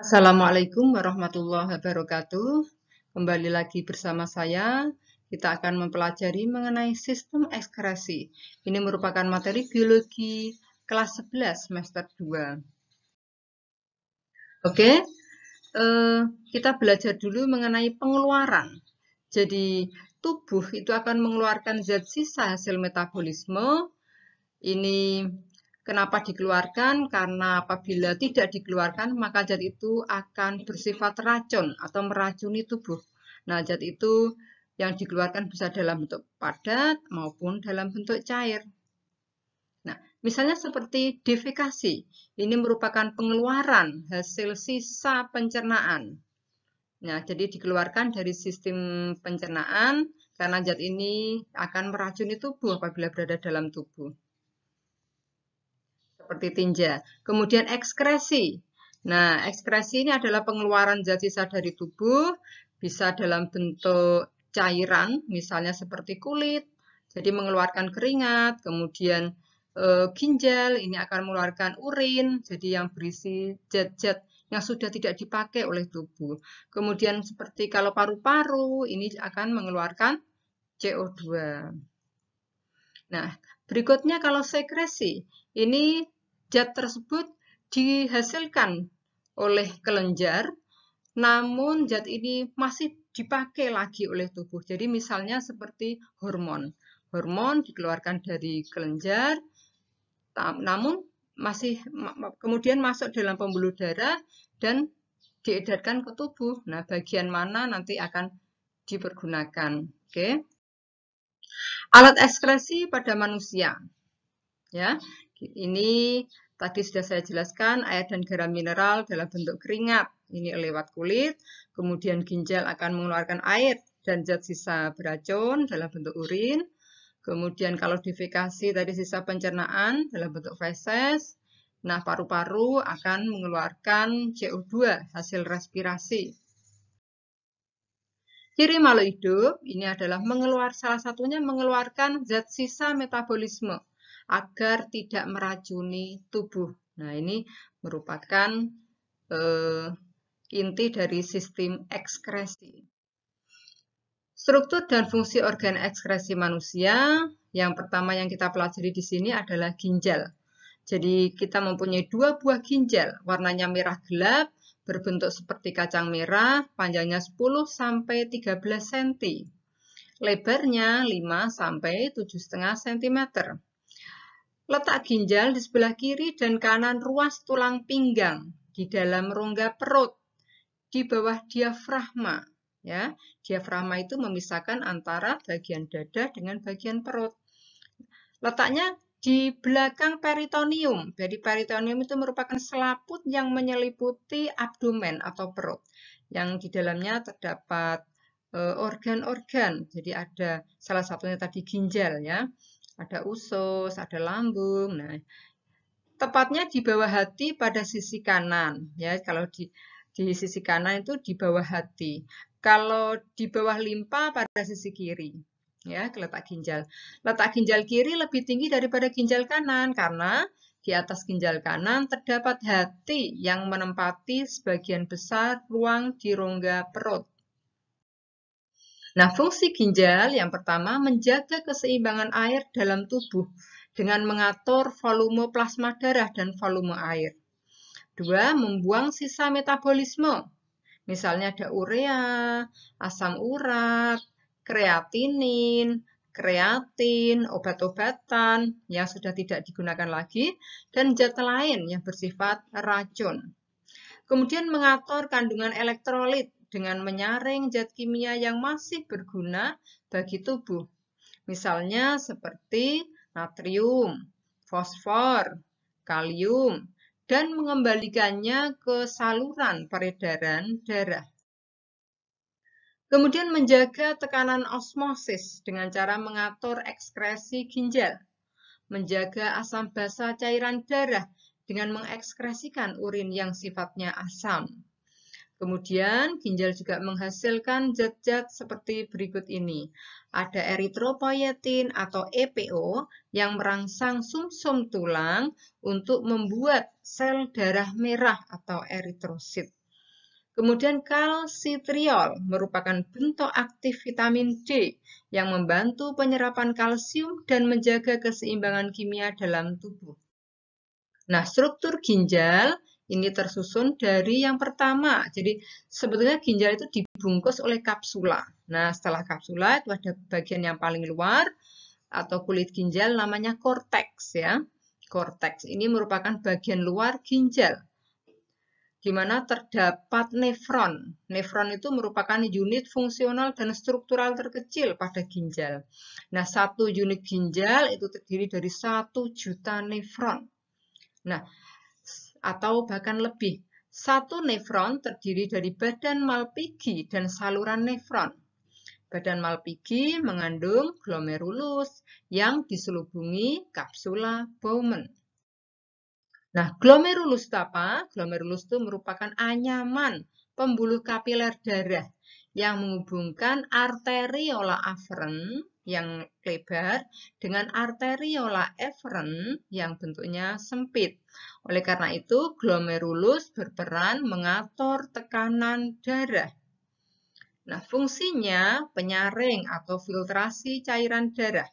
Assalamualaikum warahmatullahi wabarakatuh. Kembali lagi bersama saya. Kita akan mempelajari mengenai sistem ekskresi. Ini merupakan materi biologi kelas 11 semester 2. Oke, kita belajar dulu mengenai pengeluaran. Jadi, tubuh itu akan mengeluarkan zat sisa hasil metabolisme. Ini kenapa dikeluarkan? Karena apabila tidak dikeluarkan, maka zat itu akan bersifat racun atau meracuni tubuh. Nah, zat itu yang dikeluarkan bisa dalam bentuk padat maupun dalam bentuk cair. Nah, misalnya seperti defekasi. Ini merupakan pengeluaran hasil sisa pencernaan. Nah, jadi dikeluarkan dari sistem pencernaan karena zat ini akan meracuni tubuh apabila berada dalam tubuh. Seperti tinja. Kemudian ekskresi. Nah, ekskresi ini adalah pengeluaran zat sisa dari tubuh, bisa dalam bentuk cairan, misalnya seperti kulit, jadi mengeluarkan keringat, kemudian ginjal, ini akan mengeluarkan urin, jadi yang berisi zat-zat yang sudah tidak dipakai oleh tubuh. Kemudian seperti kalau paru-paru, ini akan mengeluarkan CO2. Nah, berikutnya kalau sekresi, ini zat tersebut dihasilkan oleh kelenjar, namun zat ini masih dipakai lagi oleh tubuh. Jadi misalnya seperti hormon. Hormon dikeluarkan dari kelenjar, namun masih kemudian masuk dalam pembuluh darah dan diedarkan ke tubuh. Nah, bagian mana nanti akan dipergunakan. Oke. Alat ekskresi pada manusia. Ya, ini tadi sudah saya jelaskan, air dan garam mineral dalam bentuk keringat, ini lewat kulit, kemudian ginjal akan mengeluarkan air dan zat sisa beracun dalam bentuk urin, kemudian kalau defekasi tadi sisa pencernaan dalam bentuk feses, nah paru-paru akan mengeluarkan CO2 hasil respirasi. Ciri makhluk hidup ini adalah salah satunya mengeluarkan zat sisa metabolisme agar tidak meracuni tubuh. Nah, ini merupakan inti dari sistem ekskresi. Struktur dan fungsi organ ekskresi manusia, yang pertama yang kita pelajari di sini adalah ginjal. Jadi kita mempunyai dua buah ginjal, warnanya merah gelap, berbentuk seperti kacang merah, panjangnya 10–13 cm. Lebarnya 5–7,5 cm. Letak ginjal di sebelah kiri dan kanan ruas tulang pinggang, di dalam rongga perut, di bawah diafragma. Ya, diafragma itu memisahkan antara bagian dada dengan bagian perut. Letaknya di belakang peritoneum. Jadi peritoneum itu merupakan selaput yang menyeliputi abdomen atau perut. Yang di dalamnya terdapat organ-organ. Jadi ada salah satunya tadi ginjal ya. Ada usus, ada lambung. Nah, tepatnya di bawah hati pada sisi kanan ya. Kalau di sisi kanan itu di bawah hati. Kalau di bawah limpa pada sisi kiri. Ya, letak ginjal. Letak ginjal kiri lebih tinggi daripada ginjal kanan karena di atas ginjal kanan terdapat hati yang menempati sebagian besar ruang di rongga perut. Nah, fungsi ginjal yang pertama menjaga keseimbangan air dalam tubuh dengan mengatur volume plasma darah dan volume air. 2. Membuang sisa metabolisme. Misalnya ada urea, asam urat, kreatinin, kreatin, obat-obatan yang sudah tidak digunakan lagi, dan zat lain yang bersifat racun. Kemudian mengatur kandungan elektrolit dengan menyaring zat kimia yang masih berguna bagi tubuh. Misalnya seperti natrium, fosfor, kalium, dan mengembalikannya ke saluran peredaran darah. Kemudian menjaga tekanan osmosis dengan cara mengatur ekskresi ginjal. Menjaga asam basa cairan darah dengan mengekskresikan urin yang sifatnya asam. Kemudian ginjal juga menghasilkan zat-zat seperti berikut ini. Ada eritropoietin atau EPO yang merangsang sumsum tulang untuk membuat sel darah merah atau eritrosit. Kemudian kalsitriol merupakan bentuk aktif vitamin D yang membantu penyerapan kalsium dan menjaga keseimbangan kimia dalam tubuh. Nah, struktur ginjal ini tersusun dari yang pertama. Jadi, sebetulnya ginjal itu dibungkus oleh kapsula. Nah, setelah kapsula itu ada bagian yang paling luar atau kulit ginjal namanya korteks ya. Korteks ini merupakan bagian luar ginjal di mana terdapat nefron. Nefron itu merupakan unit fungsional dan struktural terkecil pada ginjal. Nah, satu unit ginjal itu terdiri dari 1 juta nefron. Nah, atau bahkan lebih. Satu nefron terdiri dari badan Malpighi dan saluran nefron. Badan Malpighi mengandung glomerulus yang diselubungi kapsula Bowman. Nah, glomerulus itu apa? Glomerulus itu merupakan anyaman pembuluh kapiler darah yang menghubungkan arteriola afferent yang lebar dengan arteriola efferent yang bentuknya sempit. Oleh karena itu, glomerulus berperan mengatur tekanan darah. Nah, fungsinya penyaring atau filtrasi cairan darah.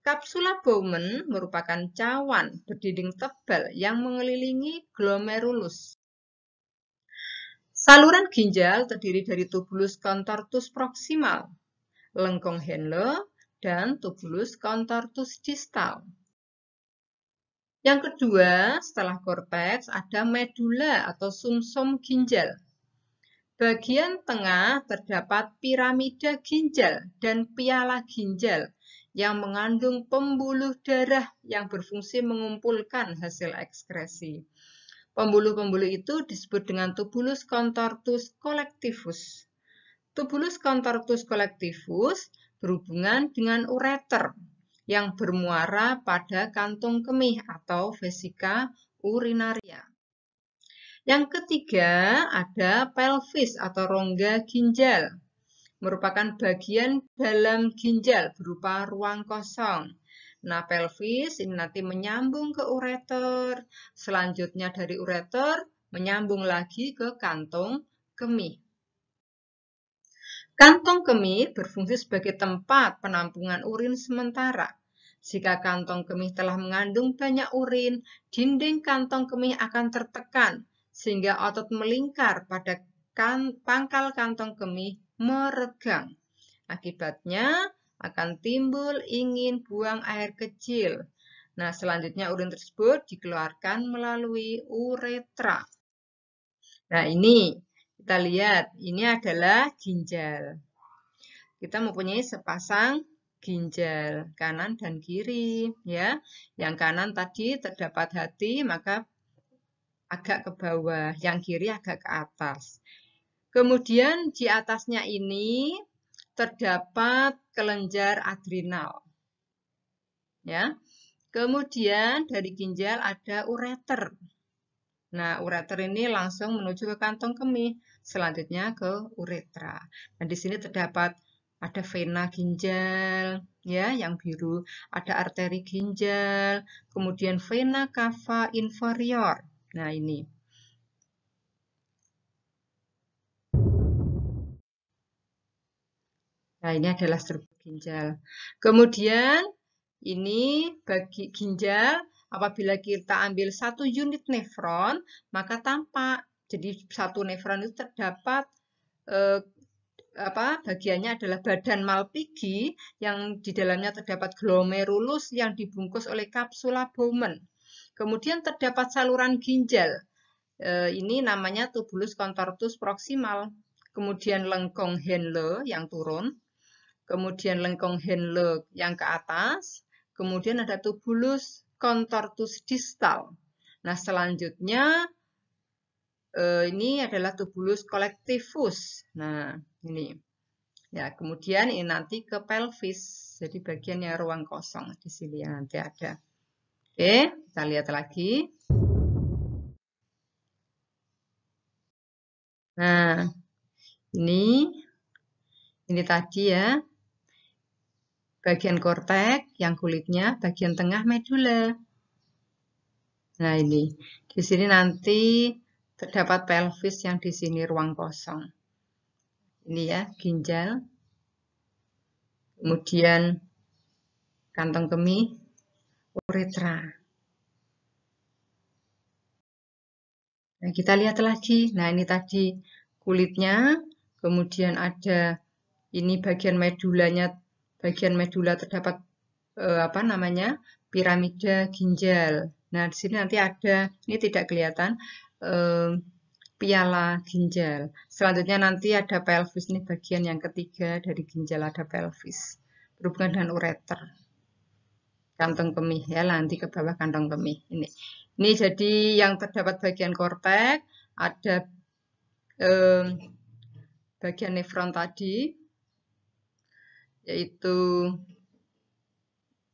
Kapsula Bowman merupakan cawan berdinding tebal yang mengelilingi glomerulus. Saluran ginjal terdiri dari tubulus contortus proximal, lengkung Henle, dan tubulus contortus distal. Yang kedua, setelah korteks ada medula atau sumsum ginjal. Bagian tengah terdapat piramida ginjal dan piala ginjal yang mengandung pembuluh darah yang berfungsi mengumpulkan hasil ekskresi. Pembuluh-pembuluh itu disebut dengan tubulus contortus collectivus. Tubulus contortus collectivus berhubungan dengan ureter yang bermuara pada kantung kemih atau vesika urinaria. Yang ketiga ada pelvis atau rongga ginjal. Merupakan bagian dalam ginjal berupa ruang kosong. Nah, pelvis ini nanti menyambung ke ureter. Selanjutnya dari ureter menyambung lagi ke kantong kemih. Kantong kemih berfungsi sebagai tempat penampungan urin sementara. Jika kantong kemih telah mengandung banyak urin, dinding kantong kemih akan tertekan sehingga otot melingkar pada pangkal kantong kemih meregang. Akibatnya akan timbul ingin buang air kecil. Nah, selanjutnya urin tersebut dikeluarkan melalui uretra. Nah, ini kita lihat, ini adalah ginjal. Kita mempunyai sepasang ginjal kanan dan kiri, ya. Yang kanan tadi terdapat hati, maka agak ke bawah, yang kiri agak ke atas. Kemudian di atasnya ini terdapat kelenjar adrenal. Ya. Kemudian dari ginjal ada ureter. Nah, ureter ini langsung menuju ke kantong kemih, selanjutnya ke uretra. Nah, di sini terdapat ada vena ginjal, ya, yang biru, ada arteri ginjal, kemudian vena cava inferior. Nah, ini. Nah, ini adalah struktur ginjal. Kemudian, ini bagi ginjal, apabila kita ambil satu unit nefron, maka tampak. Jadi, satu nefron itu terdapat bagiannya adalah badan Malpighi yang di dalamnya terdapat glomerulus yang dibungkus oleh kapsula Bowman. Kemudian terdapat saluran ginjal. Ini namanya tubulus contortus proximal. Kemudian lengkung Henle yang turun. Kemudian lengkung Henle yang ke atas. Kemudian ada tubulus contortus distal. Nah, selanjutnya ini adalah tubulus collectivus. Nah, ini. Ya, kemudian ini nanti ke pelvis. Jadi bagiannya ruang kosong di sini yang nanti ada. Oke, kita lihat lagi. Nah, ini tadi ya. Bagian korteks yang kulitnya bagian tengah medula. Nah, ini. Di sini nanti terdapat pelvis yang di sini ruang kosong. Ini ya, ginjal. Kemudian kantong kemih, uretra. Nah, kita lihat lagi. Nah, ini tadi kulitnya, kemudian ada ini bagian medulanya, bagian medula terdapat apa namanya? Piramida ginjal. Nah, di sini nanti ada, ini tidak kelihatan, piala ginjal. Selanjutnya nanti ada pelvis, ini bagian yang ketiga dari ginjal ada pelvis. Berhubungan dengan ureter. Kantong kemih ya, nanti ke bawah kantong kemih. Ini jadi yang terdapat bagian kortek, ada bagian nefron tadi, yaitu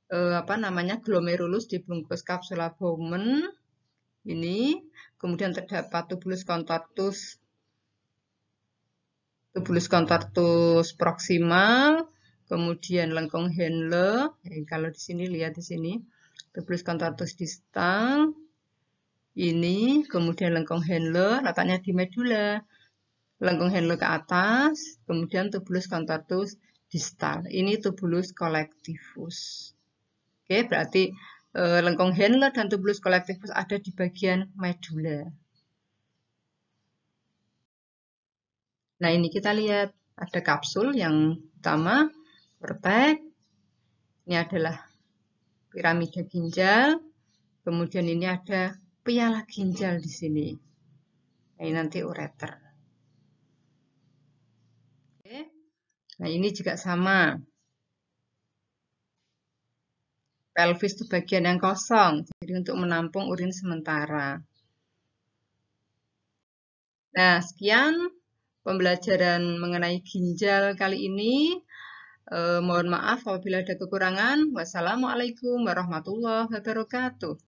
apa namanya, glomerulus dibungkus kapsula Bowman. Ini, kemudian terdapat tubulus contortus proximal, kemudian lengkung Henle. Kalau di sini lihat di sini, tubulus contortus distal. Ini, kemudian lengkung Henle, letaknya di medula. Lengkung Henle ke atas, kemudian tubulus contortus distal. Ini tubulus collectivus. Oke, berarti lengkung Henle dan tubulus collectivus ada di bagian medula. Nah, ini kita lihat ada kapsul yang utama, kortek. Ini adalah piramida ginjal. Kemudian ini ada piala ginjal di sini. Ini nanti ureter. Oke. Nah, ini juga sama. Pelvis itu bagian yang kosong, jadi untuk menampung urin sementara. Nah, sekian pembelajaran mengenai ginjal kali ini. Mohon maaf apabila ada kekurangan. Wassalamualaikum warahmatullahi wabarakatuh.